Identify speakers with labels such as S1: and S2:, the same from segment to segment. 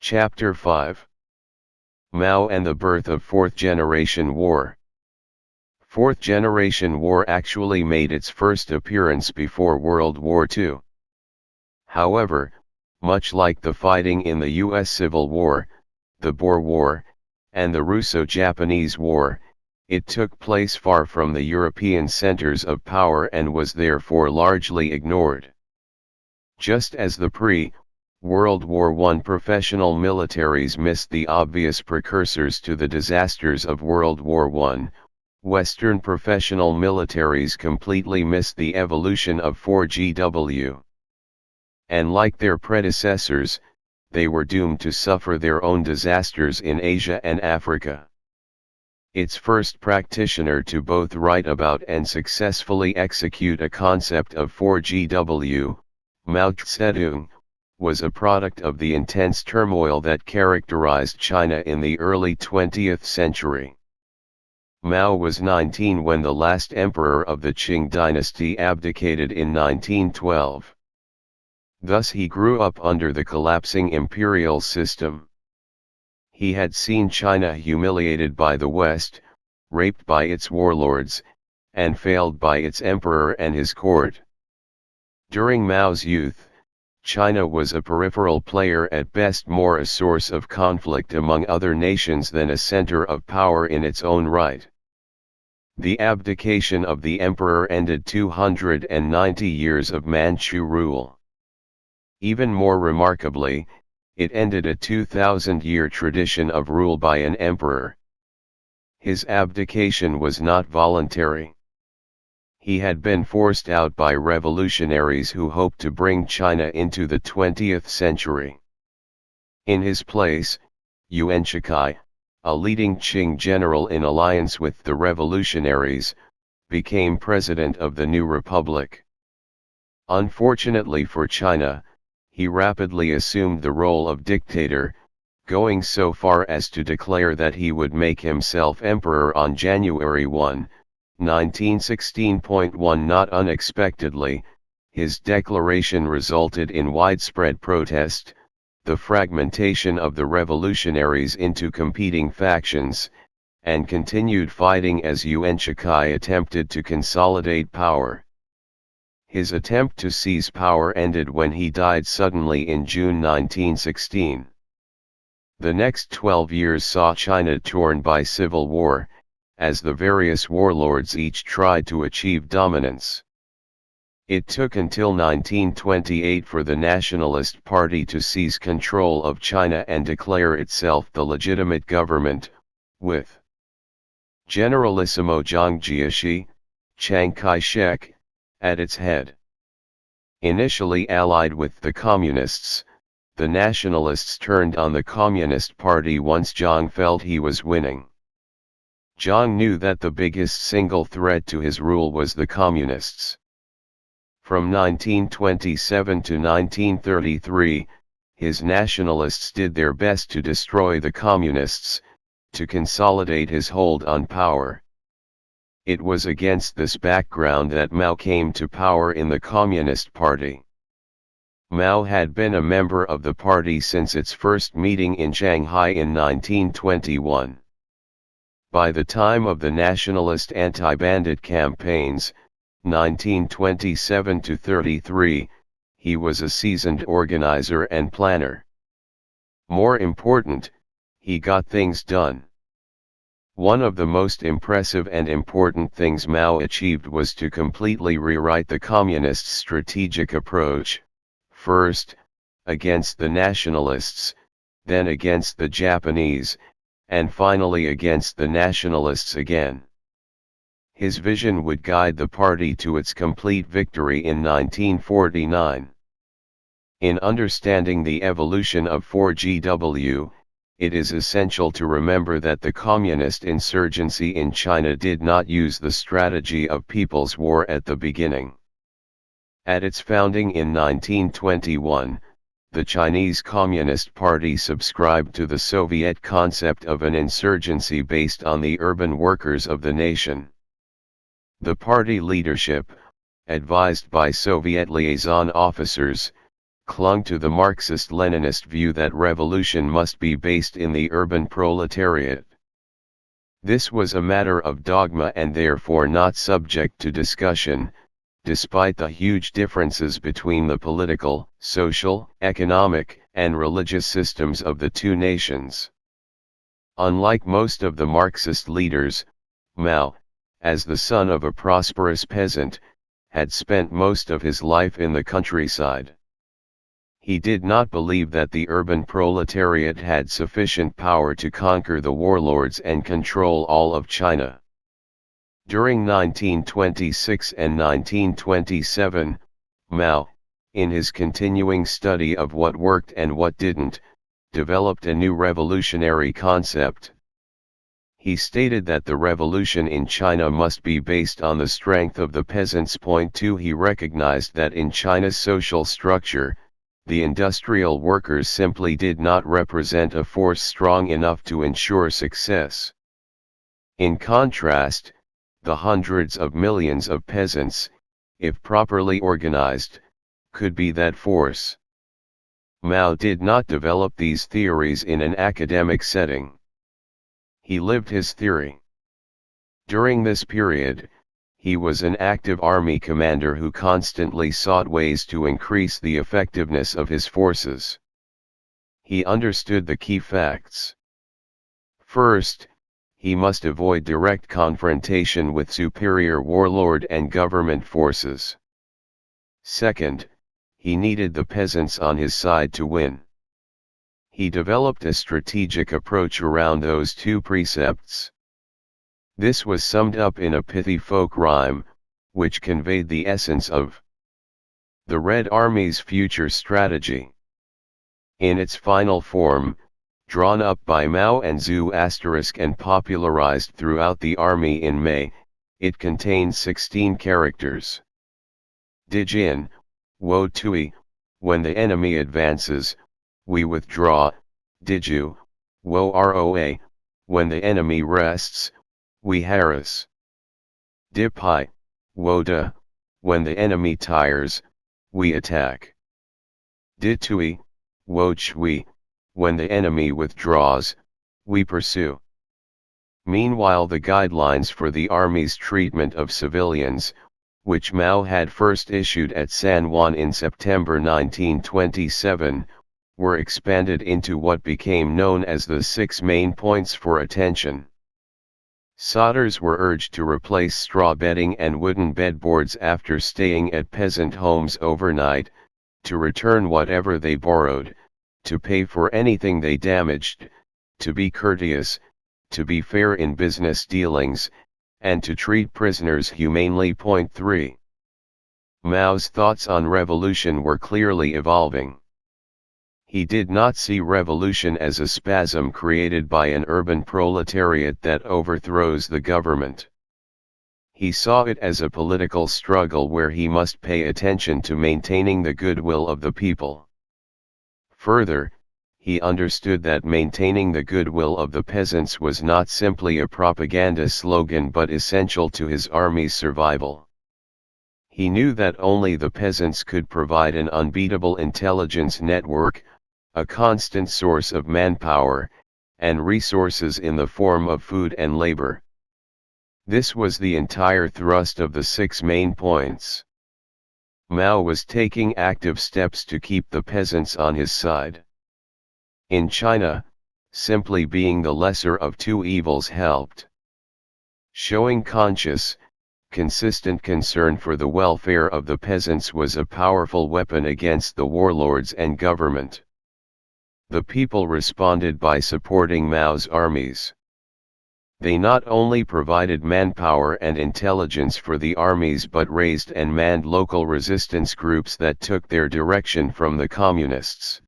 S1: Chapter 5. Mao and the Birth of Fourth Generation War. Fourth Generation War actually made its first appearance before World War II. However, much like the fighting in the U.S. Civil War, the Boer War, and the Russo-Japanese War, it took place far from the European centers of power and was therefore largely ignored. Just as the World War I professional militaries missed the obvious precursors to the disasters of World War I, Western professional militaries completely missed the evolution of 4GW. And like their predecessors, they were doomed to suffer their own disasters in Asia and Africa. Its first practitioner to both write about and successfully execute a concept of 4GW, Mao Zedong, was a product of the intense turmoil that characterized China in the early 20th century. Mao was 19 when the last emperor of the Qing dynasty abdicated in 1912. Thus he grew up under the collapsing imperial system. He had seen China humiliated by the West, raped by its warlords, and failed by its emperor and his court. During Mao's youth, China was a peripheral player at best, more a source of conflict among other nations than a center of power in its own right. The abdication of the emperor ended 290 years of Manchu rule. Even more remarkably, it ended a 2,000-year tradition of rule by an emperor. His abdication was not voluntary. He had been forced out by revolutionaries who hoped to bring China into the 20th century. In his place, Yuan Shikai, a leading Qing general in alliance with the revolutionaries, became president of the new republic. Unfortunately for China, he rapidly assumed the role of dictator, going so far as to declare that he would make himself emperor on January 1, 1916.1. Not unexpectedly, his declaration resulted in widespread protest, the fragmentation of the revolutionaries into competing factions, and continued fighting as Yuan Shikai attempted to consolidate power. His attempt to seize power ended when he died suddenly in June 1916. The next 12 years saw China torn by civil war, as the various warlords each tried to achieve dominance. It took until 1928 for the Nationalist Party to seize control of China and declare itself the legitimate government, with Generalissimo Zhang Jieshi, Chiang Kai-shek, at its head. Initially allied with the Communists, the Nationalists turned on the Communist Party once Zhang felt he was winning. Zhang knew that the biggest single threat to his rule was the Communists. From 1927 to 1933, his nationalists did their best to destroy the Communists, to consolidate his hold on power. It was against this background that Mao came to power in the Communist Party. Mao had been a member of the party since its first meeting in Shanghai in 1921. By the time of the nationalist anti-bandit campaigns, 1927 to 33, he was a seasoned organizer and planner. More important, he got things done. One of the most impressive and important things Mao achieved was to completely rewrite the Communists' strategic approach, first, against the nationalists, then against the Japanese, and finally against the nationalists again. His vision would guide the party to its complete victory in 1949. In understanding the evolution of 4GW, it is essential to remember that the communist insurgency in China did not use the strategy of People's War at the beginning. At its founding in 1921, the Chinese Communist Party subscribed to the Soviet concept of an insurgency based on the urban workers of the nation. The party leadership, advised by Soviet liaison officers, clung to the Marxist-Leninist view that revolution must be based in the urban proletariat. This was a matter of dogma and therefore not subject to discussion, despite the huge differences between the political, social, economic, and religious systems of the two nations. Unlike most of the Marxist leaders, Mao, as the son of a prosperous peasant, had spent most of his life in the countryside. He did not believe that the urban proletariat had sufficient power to conquer the warlords and control all of China. During 1926 and 1927, Mao, in his continuing study of what worked and what didn't, developed a new revolutionary concept. He stated that the revolution in China must be based on the strength of the peasants. Point 2. He recognized that in China's social structure, the industrial workers simply did not represent a force strong enough to ensure success. In contrast, the hundreds of millions of peasants, if properly organized, could be that force. Mao did not develop these theories in an academic setting. He lived his theory. During this period, he was an active army commander who constantly sought ways to increase the effectiveness of his forces. He understood the key facts. First, he must avoid direct confrontation with superior warlord and government forces. Second, he needed the peasants on his side to win. He developed a strategic approach around those two precepts. This was summed up in a pithy folk rhyme, which conveyed the essence of the Red Army's future strategy. In its final form, drawn up by Mao and Zhu and popularized throughout the army in May, it contains 16 characters. Dijin, Wo Tui, when the enemy advances, we withdraw. Diju, Wo Roa, when the enemy rests, we harass. Dipai, Wo Da, when the enemy tires, we attack. Ditui, Wo Chui, when the enemy withdraws, we pursue. Meanwhile, the guidelines for the army's treatment of civilians, which Mao had first issued at San Juan in September 1927, were expanded into what became known as the 6 main points for attention. Solders were urged to replace straw bedding and wooden bedboards after staying at peasant homes overnight, to return whatever they borrowed, to pay for anything they damaged, to be courteous, to be fair in business dealings, and to treat prisoners humanely. Point 3. Mao's thoughts on revolution were clearly evolving. He did not see revolution as a spasm created by an urban proletariat that overthrows the government. He saw it as a political struggle where he must pay attention to maintaining the goodwill of the people. Further, he understood that maintaining the goodwill of the peasants was not simply a propaganda slogan but essential to his army's survival. He knew that only the peasants could provide an unbeatable intelligence network, a constant source of manpower, and resources in the form of food and labor. This was the entire thrust of the 6 main points. Mao was taking active steps to keep the peasants on his side. In China, simply being the lesser of two evils helped. Showing conscious, consistent concern for the welfare of the peasants was a powerful weapon against the warlords and government. The people responded by supporting Mao's armies. They not only provided manpower and intelligence for the armies but raised and manned local resistance groups that took their direction from the communists.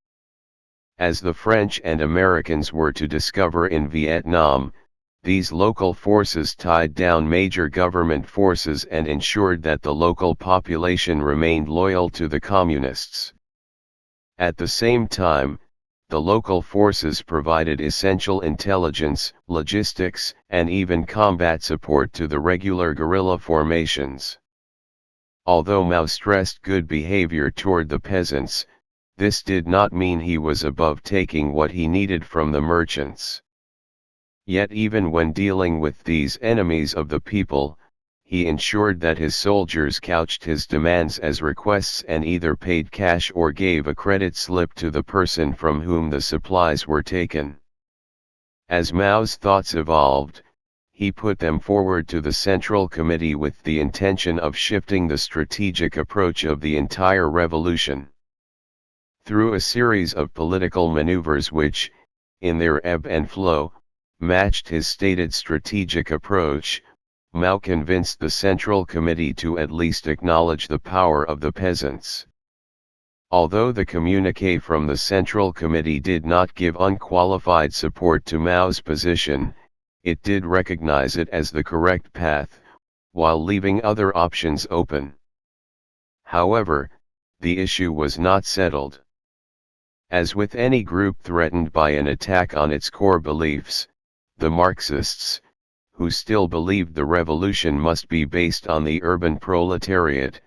S1: As the French and Americans were to discover in Vietnam, these local forces tied down major government forces and ensured that the local population remained loyal to the communists. At the same time, the local forces provided essential intelligence, logistics, and even combat support to the regular guerrilla formations. Although Mao stressed good behavior toward the peasants, This did not mean he was above taking what he needed from the merchants. Yet even when dealing with these enemies of the people, he ensured that his soldiers couched his demands as requests and either paid cash or gave a credit slip to the person from whom the supplies were taken. As Mao's thoughts evolved, he put them forward to the Central Committee with the intention of shifting the strategic approach of the entire revolution. Through a series of political maneuvers which, in their ebb and flow, matched his stated strategic approach, Mao convinced the Central Committee to at least acknowledge the power of the peasants. Although the communiqué from the Central Committee did not give unqualified support to Mao's position, it did recognize it as the correct path, while leaving other options open. However, the issue was not settled. As with any group threatened by an attack on its core beliefs, the Marxists, who still believed the revolution must be based on the urban proletariat,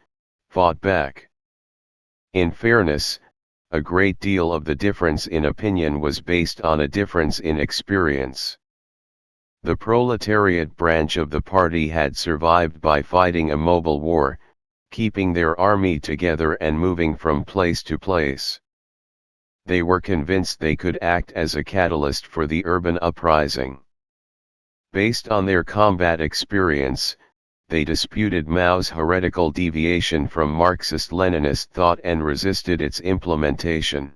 S1: fought back. In fairness, a great deal of the difference in opinion was based on a difference in experience. The proletariat branch of the party had survived by fighting a mobile war, keeping their army together and moving from place to place. They were convinced they could act as a catalyst for the urban uprising. Based on their combat experience, they disputed Mao's heretical deviation from Marxist-Leninist thought and resisted its implementation.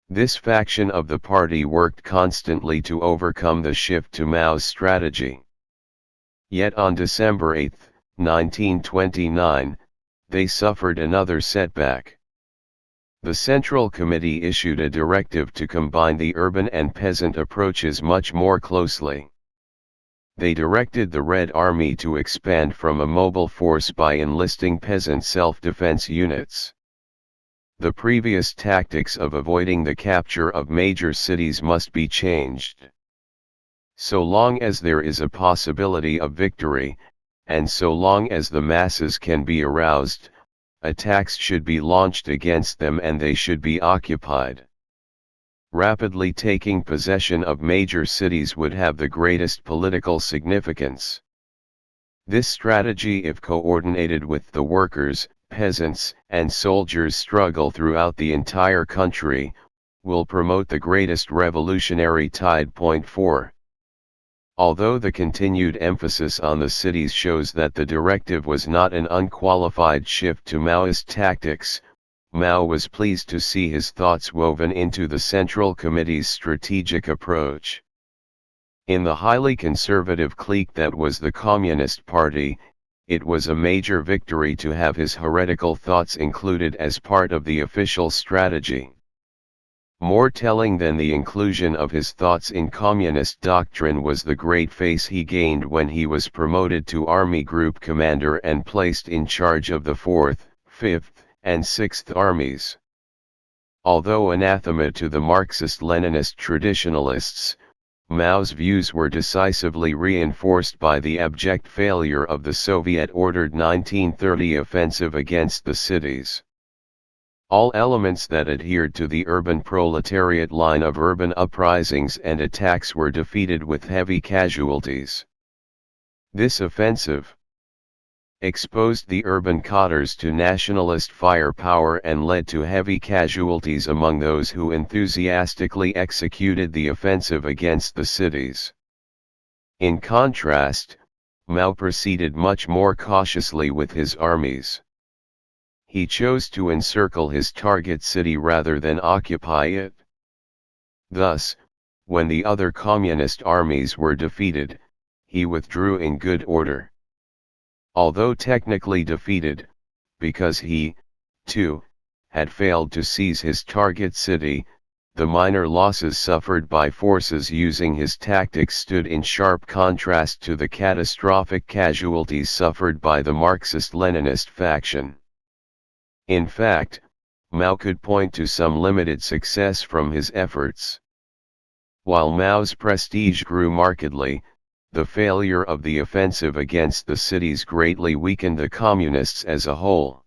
S1: This faction of the party worked constantly to overcome the shift to Mao's strategy. Yet on December 8, 1929, they suffered another setback. The Central Committee issued a directive to combine the urban and peasant approaches much more closely. They directed the Red Army to expand from a mobile force by enlisting peasant self-defense units. The previous tactics of avoiding the capture of major cities must be changed. So long as there is a possibility of victory, and so long as the masses can be aroused, attacks should be launched against them and they should be occupied. Rapidly taking possession of major cities would have the greatest political significance. This strategy, if coordinated with the workers, peasants, and soldiers' struggle throughout the entire country, will promote the greatest revolutionary tide. Point 4. Although the continued emphasis on the cities shows that the directive was not an unqualified shift to Maoist tactics, Mao was pleased to see his thoughts woven into the Central Committee's strategic approach. In the highly conservative clique that was the Communist Party, it was a major victory to have his heretical thoughts included as part of the official strategy. More telling than the inclusion of his thoughts in communist doctrine was the great face he gained when he was promoted to Army Group Commander and placed in charge of the 4th, 5th, and 6th Armies. Although anathema to the Marxist-Leninist traditionalists, Mao's views were decisively reinforced by the abject failure of the Soviet-ordered 1930 offensive against the cities. All elements that adhered to the urban proletariat line of urban uprisings and attacks were defeated with heavy casualties. This offensive exposed the urban cadres to nationalist firepower and led to heavy casualties among those who enthusiastically executed the offensive against the cities. In contrast, Mao proceeded much more cautiously with his armies. He chose to encircle his target city rather than occupy it. Thus, when the other communist armies were defeated, he withdrew in good order. Although technically defeated, because he, too, had failed to seize his target city, the minor losses suffered by forces using his tactics stood in sharp contrast to the catastrophic casualties suffered by the Marxist-Leninist faction. In fact, Mao could point to some limited success from his efforts. While Mao's prestige grew markedly, the failure of the offensive against the cities greatly weakened the communists as a whole.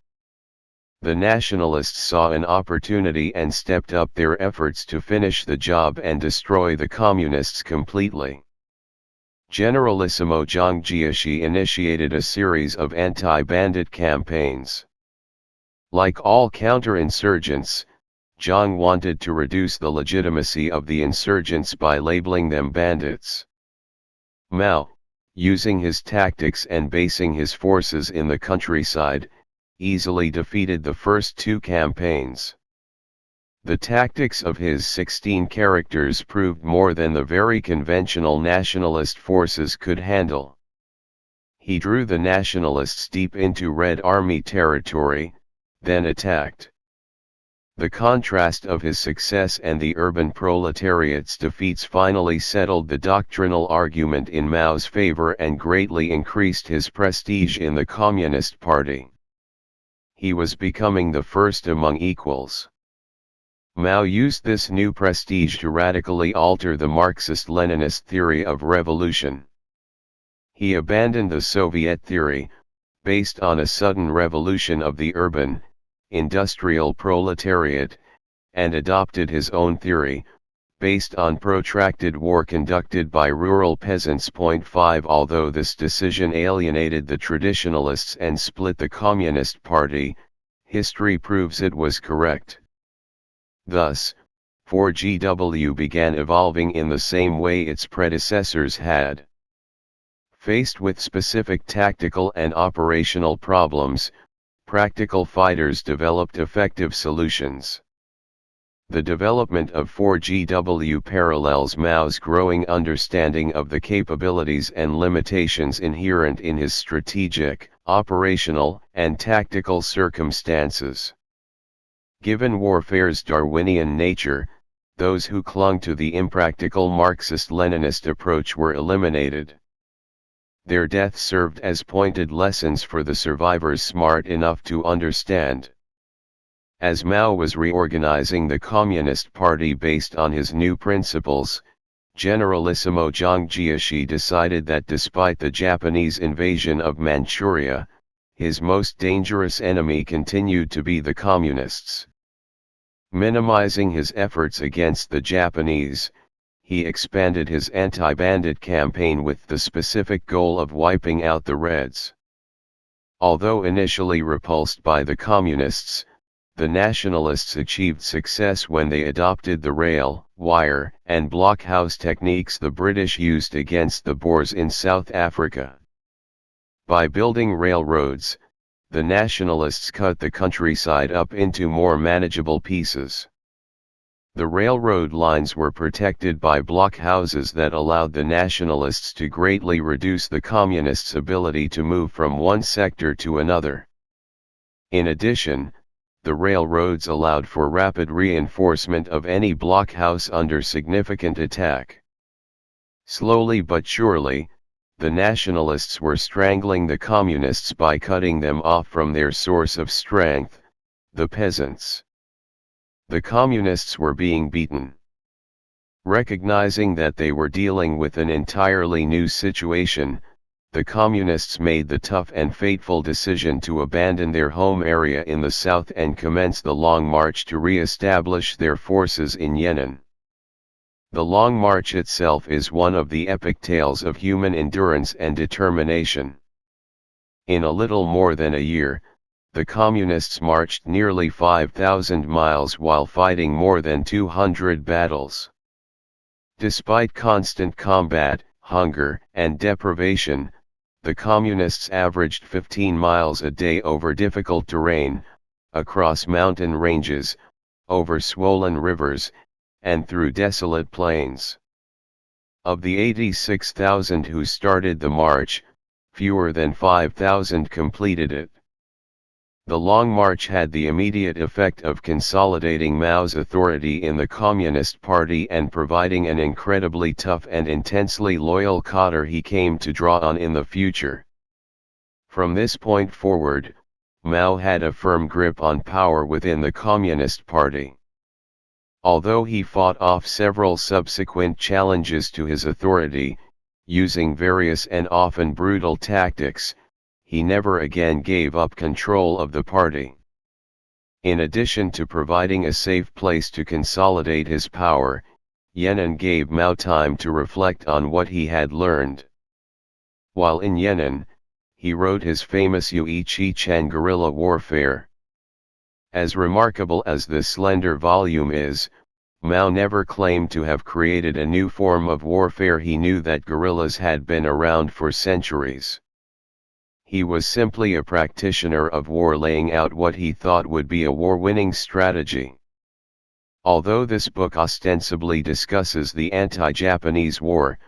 S1: The nationalists saw an opportunity and stepped up their efforts to finish the job and destroy the communists completely. Generalissimo Zhang Jieshi initiated a series of anti-bandit campaigns. Like all counterinsurgents, Zhang wanted to reduce the legitimacy of the insurgents by labeling them bandits. Mao, using his tactics and basing his forces in the countryside, easily defeated the first two campaigns. The tactics of his 16 characters proved more than the very conventional nationalist forces could handle. He drew the nationalists deep into Red Army territory, then attacked. The contrast of his success and the urban proletariat's defeats finally settled the doctrinal argument in Mao's favor and greatly increased his prestige in the Communist Party. He was becoming the first among equals. Mao used this new prestige to radically alter the Marxist-Leninist theory of revolution. He abandoned the Soviet theory, based on a sudden revolution of the urban, industrial proletariat, and adopted his own theory, based on protracted war conducted by rural peasants. 5 Although this decision alienated the traditionalists and split the Communist Party, history proves it was correct. Thus, 4GW began evolving in the same way its predecessors had. Faced with specific tactical and operational problems, practical fighters developed effective solutions. The development of 4GW parallels Mao's growing understanding of the capabilities and limitations inherent in his strategic, operational, and tactical circumstances. Given warfare's Darwinian nature, those who clung to the impractical Marxist-Leninist approach were eliminated. Their death served as pointed lessons for the survivors smart enough to understand. As Mao was reorganizing the Communist Party based on his new principles, Generalissimo Zhang Jieshi decided that despite the Japanese invasion of Manchuria, his most dangerous enemy continued to be the Communists. Minimizing his efforts against the Japanese, he expanded his anti-bandit campaign with the specific goal of wiping out the Reds. Although initially repulsed by the Communists, the Nationalists achieved success when they adopted the rail, wire, and blockhouse techniques the British used against the Boers in South Africa. By building railroads, the Nationalists cut the countryside up into more manageable pieces. The railroad lines were protected by blockhouses that allowed the Nationalists to greatly reduce the Communists' ability to move from one sector to another. In addition, the railroads allowed for rapid reinforcement of any blockhouse under significant attack. Slowly but surely, the Nationalists were strangling the Communists by cutting them off from their source of strength, the peasants. The Communists were being beaten. Recognizing that they were dealing with an entirely new situation, the Communists made the tough and fateful decision to abandon their home area in the south and commence the Long March to re-establish their forces in Yenin. The Long March itself is one of the epic tales of human endurance and determination. In a little more than a year, the Communists marched nearly 5,000 miles while fighting more than 200 battles. Despite constant combat, hunger, and deprivation, the Communists averaged 15 miles a day over difficult terrain, across mountain ranges, over swollen rivers, and through desolate plains. Of the 86,000 who started the march, fewer than 5,000 completed it. The Long March had the immediate effect of consolidating Mao's authority in the Communist Party and providing an incredibly tough and intensely loyal cadre he came to draw on in the future. From this point forward, Mao had a firm grip on power within the Communist Party. Although he fought off several subsequent challenges to his authority, using various and often brutal tactics, he never again gave up control of the party. In addition to providing a safe place to consolidate his power, Yan'an gave Mao time to reflect on what he had learned. While in Yan'an, he wrote his famous Yue Chi Chan Guerrilla Warfare. As remarkable as this slender volume is, Mao never claimed to have created a new form of warfare. He knew that guerrillas had been around for centuries. He was simply a practitioner of war, laying out what he thought would be a war-winning strategy. Although this book ostensibly discusses the anti-Japanese war,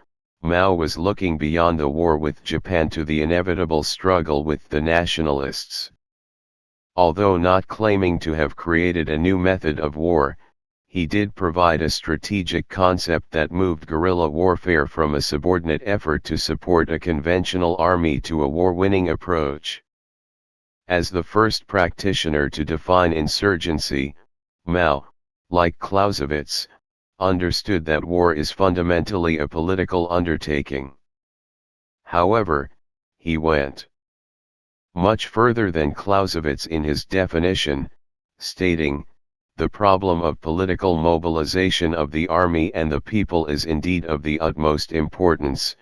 S1: Mao was looking beyond the war with Japan to the inevitable struggle with the nationalists. Although not claiming to have created a new method of war, he did provide a strategic concept that moved guerrilla warfare from a subordinate effort to support a conventional army to a war-winning approach. As the first practitioner to define insurgency, Mao, like Clausewitz, understood that war is fundamentally a political undertaking. However, he went much further than Clausewitz in his definition, stating, "The problem of political mobilization of the army and the people is indeed of the utmost importance.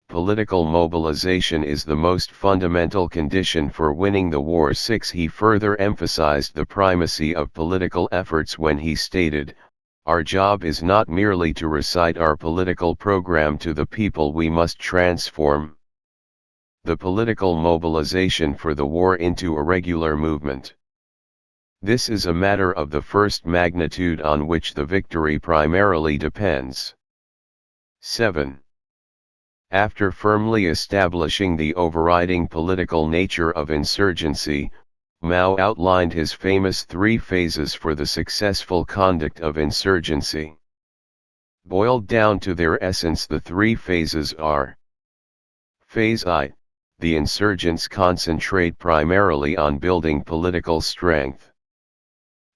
S1: Political mobilization is the most fundamental condition for winning the war." 6. He further emphasized the primacy of political efforts when he stated, "Our job is not merely to recite our political program to the people, we must transform the political mobilization for the war into a regular movement. This is a matter of the first magnitude on which the victory primarily depends." 7. After firmly establishing the overriding political nature of insurgency, Mao outlined his famous 3 phases for the successful conduct of insurgency. Boiled down to their essence, the 3 phases are: Phase I, the insurgents concentrate primarily on building political strength.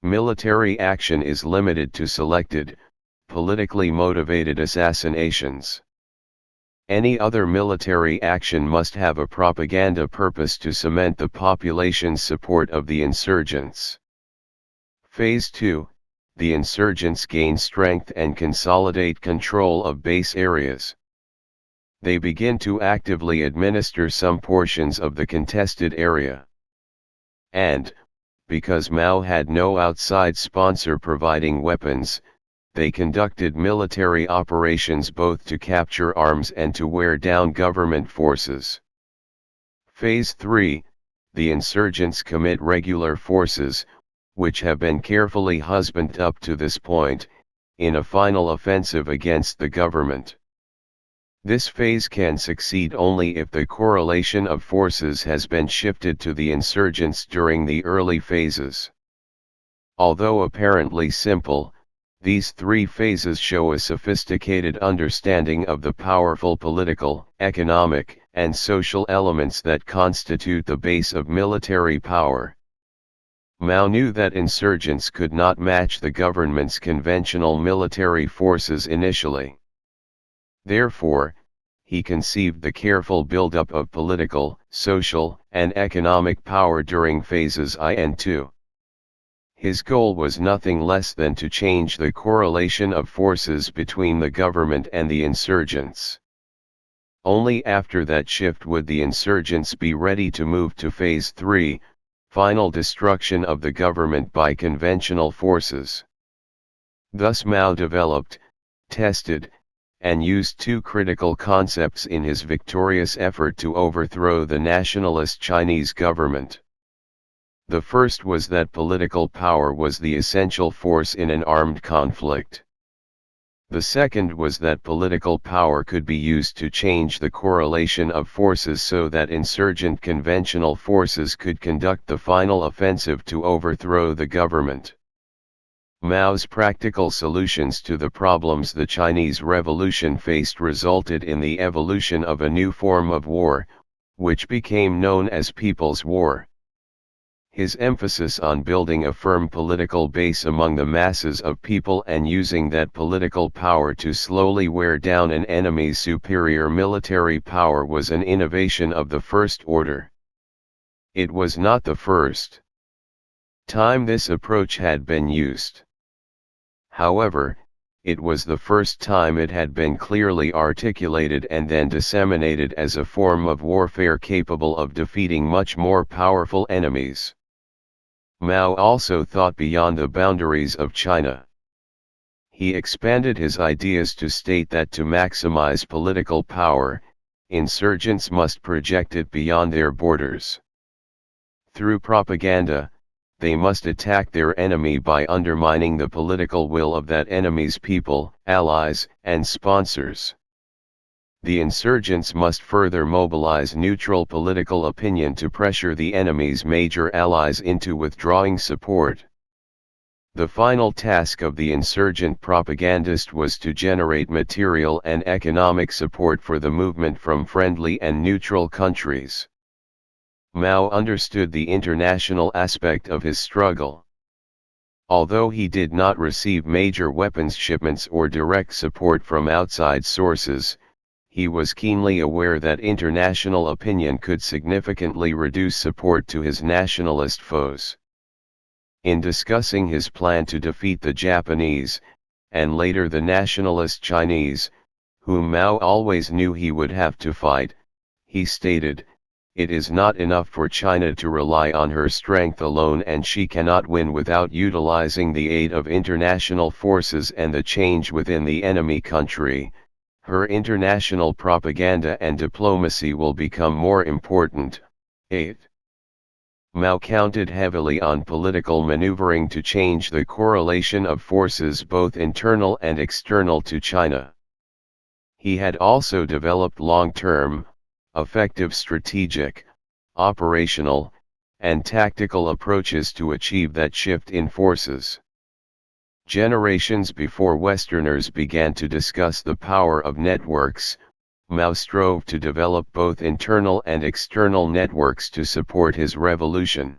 S1: Military action is limited to selected, politically motivated assassinations. Any other military action must have a propaganda purpose to cement the population's support of the insurgents. Phase 2, the insurgents gain strength and consolidate control of base areas. They begin to actively administer some portions of the contested area. And, because Mao had no outside sponsor providing weapons, they conducted military operations both to capture arms and to wear down government forces. Phase 3, the insurgents commit regular forces, which have been carefully husbanded up to this point, in a final offensive against the government. This phase can succeed only if the correlation of forces has been shifted to the insurgents during the early phases. Although apparently simple, these 3 phases show a sophisticated understanding of the powerful political, economic, and social elements that constitute the base of military power. Mao knew that insurgents could not match the government's conventional military forces initially. Therefore, he conceived the careful buildup of political, social, and economic power during phases I and II. His goal was nothing less than to change the correlation of forces between the government and the insurgents. Only after that shift would the insurgents be ready to move to Phase 3, final destruction of the government by conventional forces. Thus Mao developed, tested, and used 2 critical concepts in his victorious effort to overthrow the nationalist Chinese government. The first was that political power was the essential force in an armed conflict. The second was that political power could be used to change the correlation of forces so that insurgent conventional forces could conduct the final offensive to overthrow the government. Mao's practical solutions to the problems the Chinese Revolution faced resulted in the evolution of a new form of war, which became known as People's War. His emphasis on building a firm political base among the masses of people and using that political power to slowly wear down an enemy's superior military power was an innovation of the first order. It was not the first. time this approach had been used. However, it was the first time it had been clearly articulated and then disseminated as a form of warfare capable of defeating much more powerful enemies. Mao also thought beyond the boundaries of China. He expanded his ideas to state that to maximize political power, insurgents must project it beyond their borders. Through propaganda, they must attack their enemy by undermining the political will of that enemy's people, allies, and sponsors. The insurgents must further mobilize neutral political opinion to pressure the enemy's major allies into withdrawing support. The final task of the insurgent propagandist was to generate material and economic support for the movement from friendly and neutral countries. Mao understood the international aspect of his struggle. Although he did not receive major weapons shipments or direct support from outside sources, he was keenly aware that international opinion could significantly reduce support to his nationalist foes. In discussing his plan to defeat the Japanese, and later the nationalist Chinese, whom Mao always knew he would have to fight, he stated, "It is not enough for China to rely on her strength alone, and she cannot win without utilizing the aid of international forces and the change within the enemy country. Her international propaganda and diplomacy will become more important." 8. Mao counted heavily on political maneuvering to change the correlation of forces both internal and external to China. He had also developed long-term, effective strategic, operational, and tactical approaches to achieve that shift in forces. Generations before Westerners began to discuss the power of networks, Mao strove to develop both internal and external networks to support his revolution.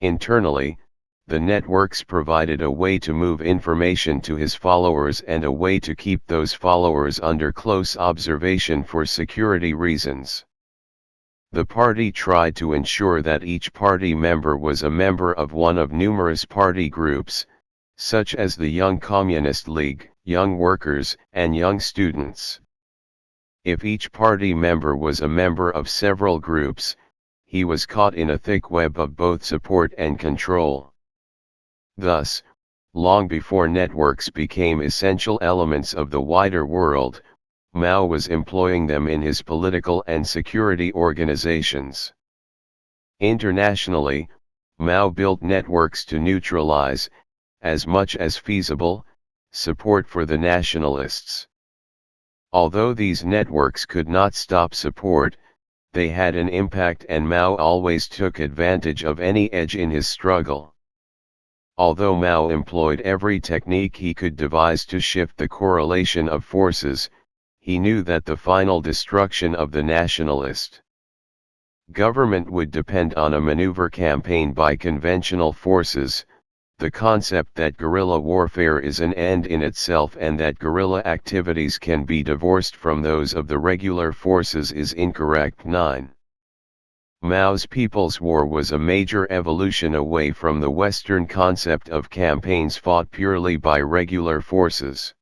S1: Internally, the networks provided a way to move information to his followers and a way to keep those followers under close observation for security reasons. The party tried to ensure that each party member was a member of one of numerous party groups, such as the Young Communist League, Young Workers, and Young Students. If each party member was a member of several groups, he was caught in a thick web of both support and control. Thus, long before networks became essential elements of the wider world, Mao was employing them in his political and security organizations. Internationally, Mao built networks to neutralize, as much as feasible, support for the nationalists. Although these networks could not stop support, they had an impact, and Mao always took advantage of any edge in his struggle. Although Mao employed every technique he could devise to shift the correlation of forces, he knew that the final destruction of the nationalist government would depend on a maneuver campaign by conventional forces. The concept that guerrilla warfare is an end in itself and that guerrilla activities can be divorced from those of the regular forces is incorrect. 9. Mao's People's War was a major evolution away from the Western concept of campaigns fought purely by regular forces.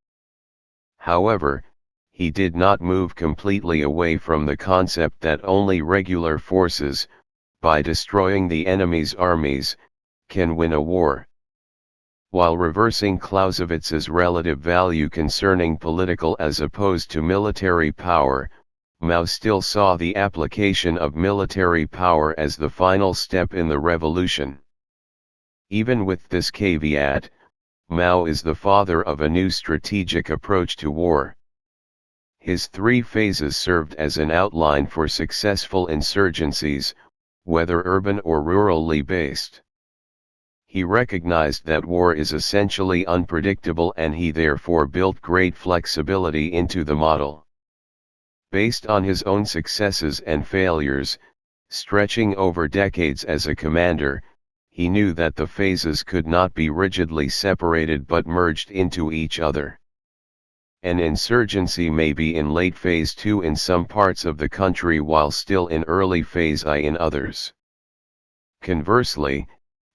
S1: However, he did not move completely away from the concept that only regular forces, by destroying the enemy's armies, can win a war. While reversing Clausewitz's relative value concerning political as opposed to military power, Mao still saw the application of military power as the final step in the revolution. Even with this caveat, Mao is the father of a new strategic approach to war. His 3 phases served as an outline for successful insurgencies, whether urban or rurally based. He recognized that war is essentially unpredictable, and he therefore built great flexibility into the model. Based on his own successes and failures, stretching over decades as a commander, he knew that the phases could not be rigidly separated but merged into each other. An insurgency may be in late phase 2 in some parts of the country while still in early phase I in others. Conversely,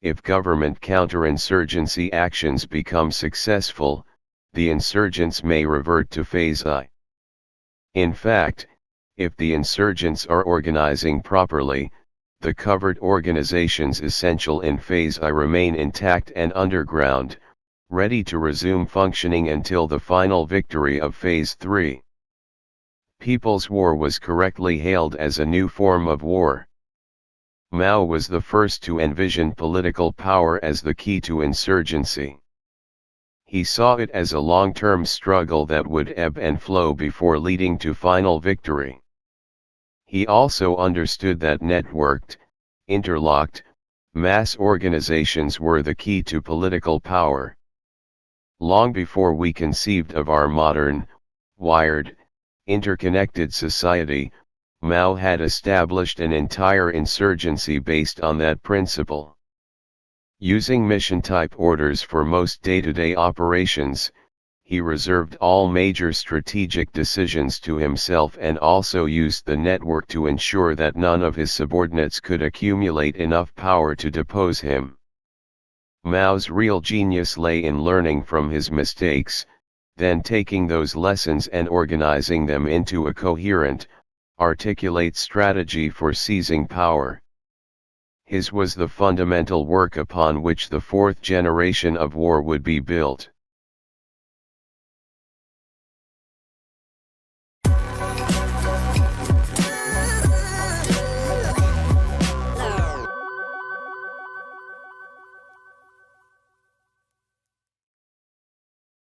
S1: If government counterinsurgency actions become successful, the insurgents may revert to phase I. In fact, if the insurgents are organizing properly, the covert organizations essential in phase I remain intact and underground, ready to resume functioning until the final victory of phase III. People's War was correctly hailed as a new form of war. Mao was the first to envision political power as the key to insurgency. He saw it as a long-term struggle that would ebb and flow before leading to final victory. He also understood that networked, interlocked, mass organizations were the key to political power. Long before we conceived of our modern, wired, interconnected society, Mao had established an entire insurgency based on that principle. Using mission-type orders for most day-to-day operations, he reserved all major strategic decisions to himself and also used the network to ensure that none of his subordinates could accumulate enough power to depose him. Mao's real genius lay in learning from his mistakes, then taking those lessons and organizing them into a coherent, articulate strategy for seizing power. His was the fundamental work upon which the fourth generation of war would be built.